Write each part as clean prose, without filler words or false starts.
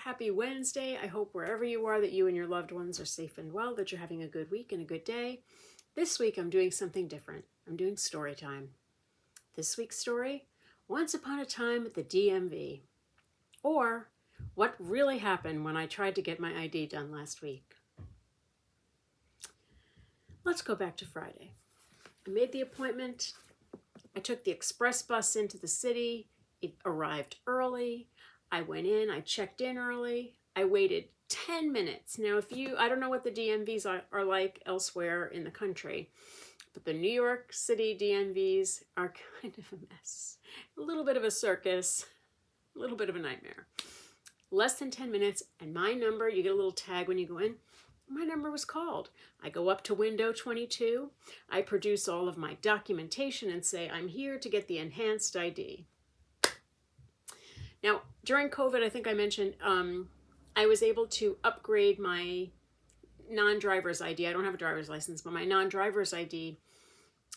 Happy Wednesday. I hope wherever you are that you and your loved ones are safe and well, that you're having a good week and a good day. This week I'm doing something different. I'm doing story time. This week's story, Once Upon a Time at the DMV. Or, what really happened when I tried to get my ID done last week. Let's go back to Friday. I made the appointment. I took the express bus into the city. It arrived early. I went in, I checked in early. I waited 10 minutes. Now, I don't know what the DMVs are like elsewhere in the country, but the New York City DMVs are kind of a mess. A little bit of a circus, a little bit of a nightmare. Less than 10 minutes, and my number, you get a little tag when you go in, my number was called. I go up to window 22. I produce all of my documentation and say, I'm here to get the enhanced ID. Now, during COVID, I think I mentioned, I was able to upgrade my non-driver's ID. I don't have a driver's license, but my non-driver's ID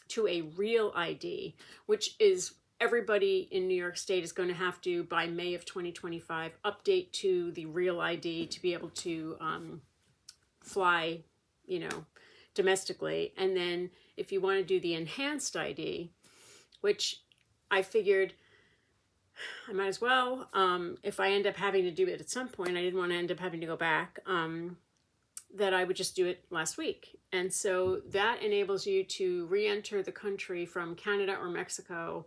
to a real ID, which is everybody in New York State is going to have to, by May of 2025, update to the real ID to be able to fly, domestically. And then if you want to do the enhanced ID, which I figured I might as well, if I end up having to do it at some point, I didn't want to end up having to go back, that I would just do it last week. And so that enables you to re-enter the country from Canada or Mexico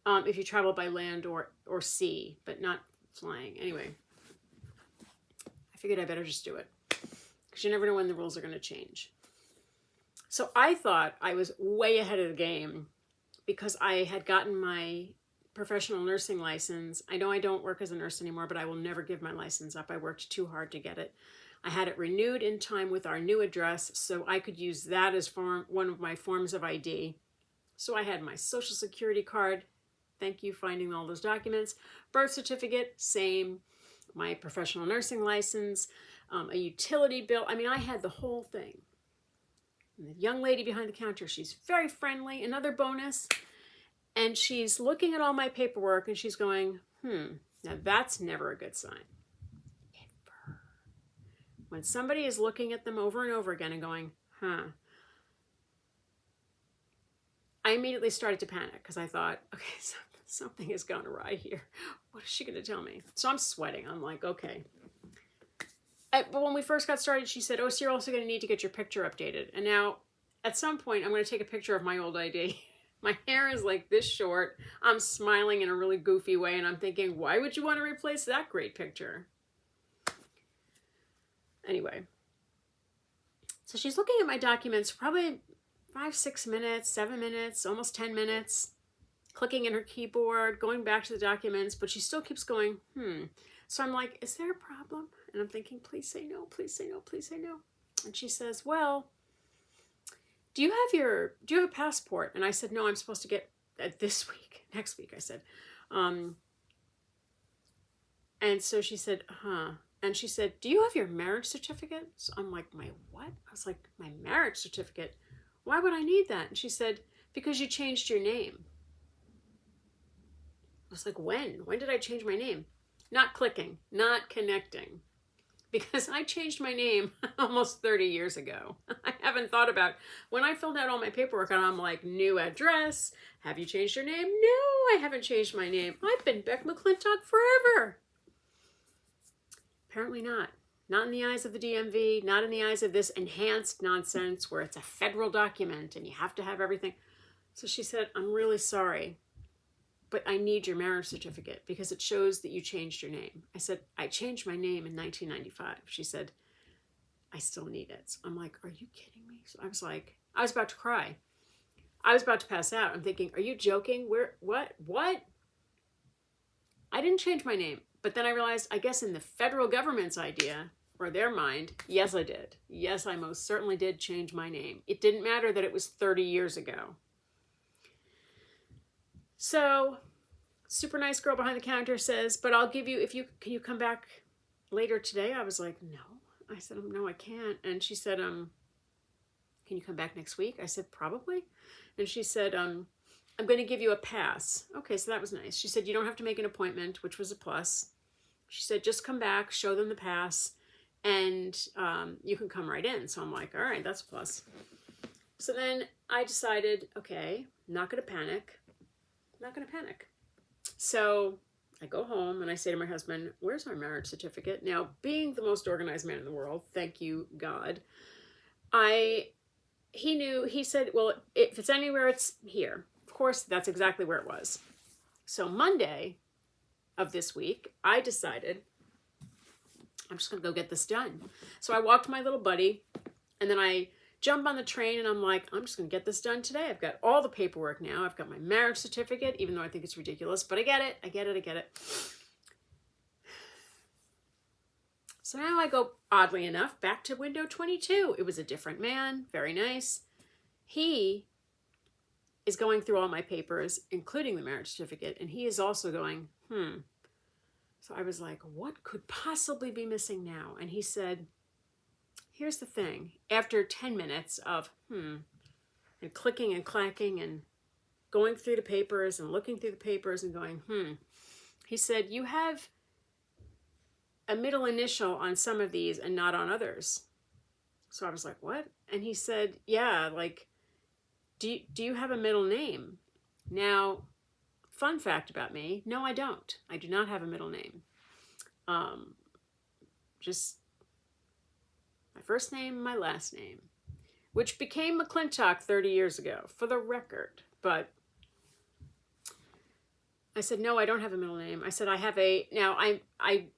if you travel by land or sea, but not flying. Anyway, I figured I better just do it because you never know when the rules are going to change. So I thought I was way ahead of the game because I had gotten my professional nursing license. I know I don't work as a nurse anymore, but I will never give my license up. I worked too hard to get it. I had it renewed in time with our new address, so I could use that as one of my forms of ID. So I had my social security card. Thank you, finding all those documents. Birth certificate, same. My professional nursing license, a utility bill. I mean, I had the whole thing. And the young lady behind the counter, she's very friendly. Another bonus. And she's looking at all my paperwork and she's going, now that's never a good sign. Ever. When somebody is looking at them over and over again and going, I immediately started to panic because I thought, okay, something has gone awry here. What is she going to tell me? So I'm sweating. I'm like, okay. But when we first got started, she said, oh, so you're also going to need to get your picture updated. And now at some point, I'm going to take a picture of my old ID. My hair is like this short. I'm smiling in a really goofy way. And I'm thinking, why would you want to replace that great picture? Anyway. So she's looking at my documents for probably 5, 6 minutes, 7 minutes, almost 10 minutes. Clicking in her keyboard, going back to the documents. But she still keeps going, So I'm like, is there a problem? And I'm thinking, please say no, please say no, please say no. And she says, well, do you have a passport? And I said, no, I'm supposed to get this week, next week, I said. And so she said, And she said, do you have your marriage certificate? So I'm like, my what? I was like, my marriage certificate? Why would I need that? And she said, because you changed your name. I was like, when? When did I change my name? Not clicking, not connecting. Because I changed my name almost 30 years ago. I haven't thought about, when I filled out all my paperwork and I'm like, new address, have you changed your name? No, I haven't changed my name. I've been Beck McClintock forever. Apparently not. Not in the eyes of the DMV, not in the eyes of this enhanced nonsense where it's a federal document and you have to have everything. So she said, I'm really sorry, but I need your marriage certificate because it shows that you changed your name. I said, I changed my name in 1995. She said, I still need it. So I'm like, are you kidding me? So I was like, I was about to cry. I was about to pass out. I'm thinking, are you joking? What? I didn't change my name. But then I realized, I guess in the federal government's idea, or their mind, yes, I did. Yes, I most certainly did change my name. It didn't matter that it was 30 years ago. So, super nice girl behind the counter says, but I'll give you, can you come back later today? I was like, no. I said, no, I can't. And she said, can you come back next week? I said, probably. And she said, I'm going to give you a pass. Okay, so that was nice. She said, you don't have to make an appointment, which was a plus. She said, just come back, show them the pass, and you can come right in. So I'm like, all right, that's a plus. So then I decided, okay, not going to panic. Not going to panic. So I go home and I say to my husband, where's my marriage certificate? Now, being the most organized man in the world, thank you, God, he knew, he said, well, if it's anywhere, it's here. Of course, that's exactly where it was. So Monday of this week, I decided I'm just going to go get this done. So I walked my little buddy, and then I jump on the train, and I'm like, I'm just going to get this done today. I've got all the paperwork now. I've got my marriage certificate, even though I think it's ridiculous, but I get it. So now I go, oddly enough, back to window 22. It was a different man, very nice. He is going through all my papers, including the marriage certificate, and he is also going, So I was like, what could possibly be missing now? And he said, here's the thing. After 10 minutes of and clicking and clacking and going through the papers and looking through the papers and going, he said, you have a middle initial on some of these and not on others. So I was like, what? And he said, yeah, like, do you have a middle name? Now, fun fact about me, no, I don't. I do not have a middle name. Just my first name, my last name, which became McClintock 30 years ago, for the record. But I said, no, I don't have a middle name. I said, I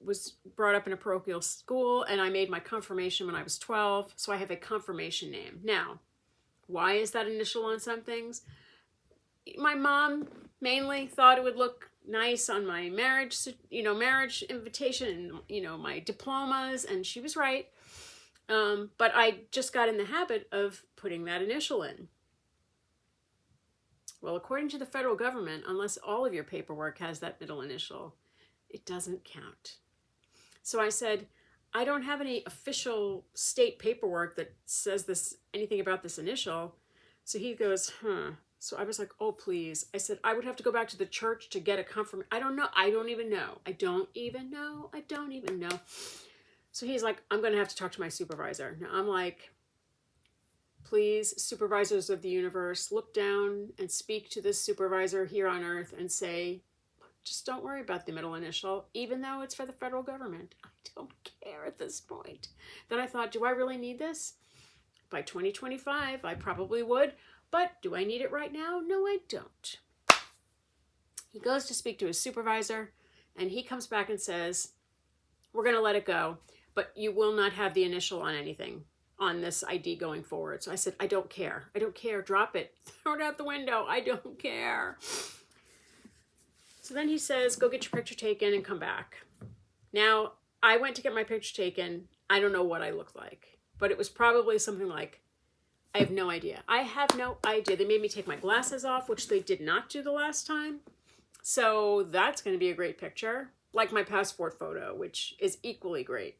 was brought up in a parochial school, and I made my confirmation when I was 12, so I have a confirmation name. Now, why is that initial on some things? My mom mainly thought it would look nice on my marriage invitation and, my diplomas, and she was right. But I just got in the habit of putting that initial in. Well, according to the federal government, unless all of your paperwork has that middle initial, it doesn't count. So I said, I don't have any official state paperwork that says anything about this initial. So he goes, So I was like, oh, please. I said, I would have to go back to the church to get a confirmation. I don't know. I don't even know. So he's like, I'm going to have to talk to my supervisor. Now I'm like, please, supervisors of the universe, look down and speak to this supervisor here on earth and say, just don't worry about the middle initial, even though it's for the federal government. I don't care at this point. Then I thought, do I really need this? By 2025, I probably would, but do I need it right now? No, I don't. He goes to speak to his supervisor, and he comes back and says, we're going to let it go, but you will not have the initial on anything on this ID going forward. So I said, I don't care. Drop it. Throw it out the window. I don't care. So then he says, go get your picture taken and come back. Now, I went to get my picture taken. I don't know what I look like, but it was probably something like, I have no idea. They made me take my glasses off, which they did not do the last time. So that's going to be a great picture. Like my passport photo, which is equally great.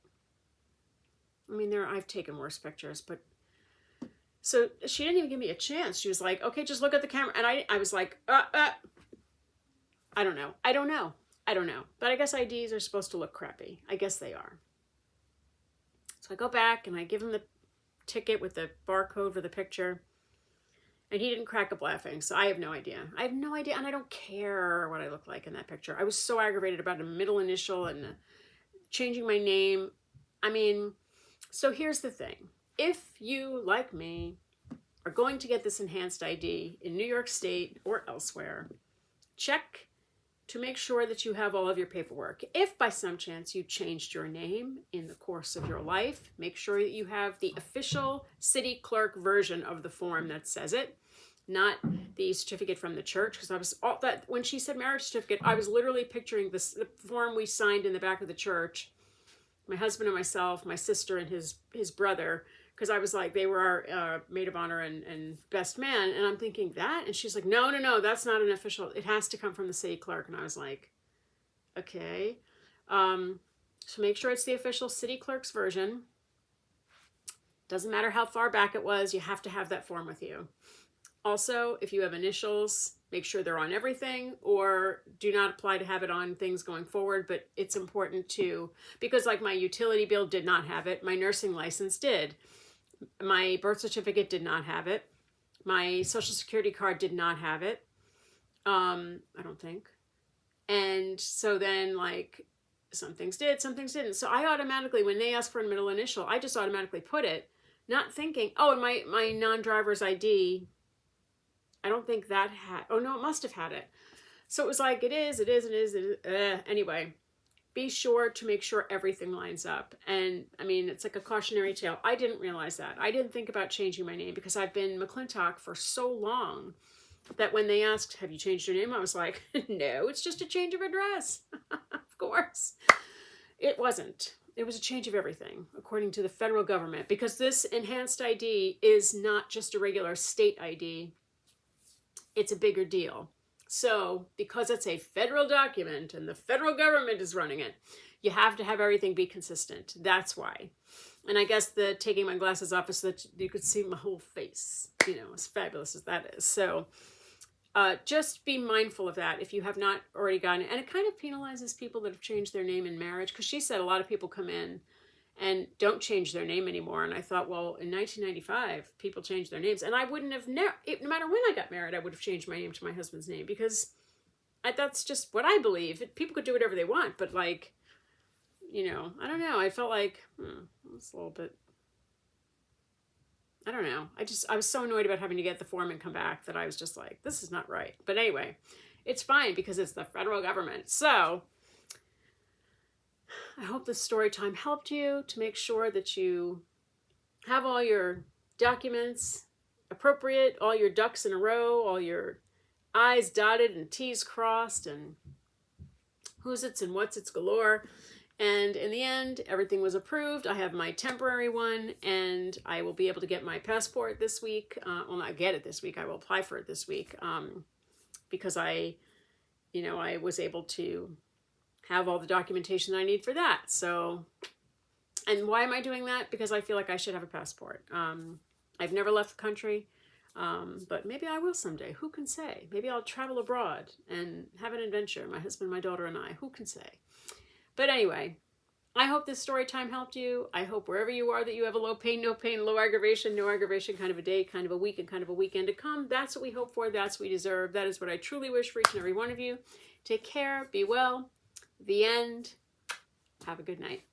I mean, I've taken worse pictures, but so she didn't even give me a chance. She was like, okay, just look at the camera. And I was like, I don't know. But I guess IDs are supposed to look crappy. I guess they are. So I go back and I give him the ticket with the barcode for the picture. And he didn't crack up laughing. So I have no idea. And I don't care what I look like in that picture. I was so aggravated about a middle initial and changing my name. I mean, so here's the thing. If you, like me, are going to get this enhanced ID in New York State or elsewhere, check to make sure that you have all of your paperwork. If by some chance you changed your name in the course of your life, make sure that you have the official city clerk version of the form that says it, not the certificate from the church. Because when she said marriage certificate, I was literally picturing the form we signed in the back of the church. My husband and myself, my sister and his brother, because I was like, they were our maid of honor and best man. And I'm thinking that. And she's like, no, that's not an official. It has to come from the city clerk. And I was like, okay. So make sure it's the official city clerk's version. Doesn't matter how far back it was. You have to have that form with you. Also, if you have initials, make sure they're on everything, or do not apply to have it on things going forward. But it's important to, because like my utility bill did not have it, my nursing license did, my birth certificate did not have it, my social security card did not have it, I don't think. And so then like some things did, some things didn't. So I automatically, when they ask for a middle initial, I just automatically put it, not thinking, oh, and my non-driver's ID, I don't think that had, oh no, it must have had it. So it was like, it is. Anyway, be sure to make sure everything lines up. And I mean, it's like a cautionary tale. I didn't realize that. I didn't think about changing my name because I've been McClintock for so long that when they asked, have you changed your name? I was like, no, it's just a change of address. Of course. It wasn't. It was a change of everything, according to the federal government, because this enhanced ID is not just a regular state ID. It's a bigger deal. So because it's a federal document and the federal government is running it, you have to have everything be consistent. That's why. And I guess the taking my glasses off is so that you could see my whole face, you know, as fabulous as that is. So just be mindful of that if you have not already gotten it. And it kind of penalizes people that have changed their name in marriage, because she said a lot of people come in and don't change their name anymore. And I thought, well, in 1995, people changed their names. And I wouldn't have, no matter when I got married, I would have changed my name to my husband's name, because that's just what I believe. People could do whatever they want, but like, you know, I don't know. I felt like, it's a little bit, I don't know. I was so annoyed about having to get the form and come back that I was just like, this is not right. But anyway, it's fine because it's the federal government. So I hope this story time helped you to make sure that you have all your documents appropriate, all your ducks in a row, all your I's dotted and T's crossed, and who's it's and what's it's galore. And in the end, everything was approved. I have my temporary one, and I will be able to get my passport this week. Well, not get it this week. I will apply for it this week because I was able to have all the documentation I need for that. So, and why am I doing that? Because I feel like I should have a passport. I've never left the country, but maybe I will someday. Who can say? Maybe I'll travel abroad and have an adventure. My husband, my daughter, and I. Who can say? But anyway, I hope this story time helped you. I hope wherever you are that you have a low pain, low aggravation, no aggravation kind of a day, kind of a week, and kind of a weekend to come. That's what we hope for. That's what we deserve. That is what I truly wish for each and every one of you. Take care. Be well. The end. Have a good night.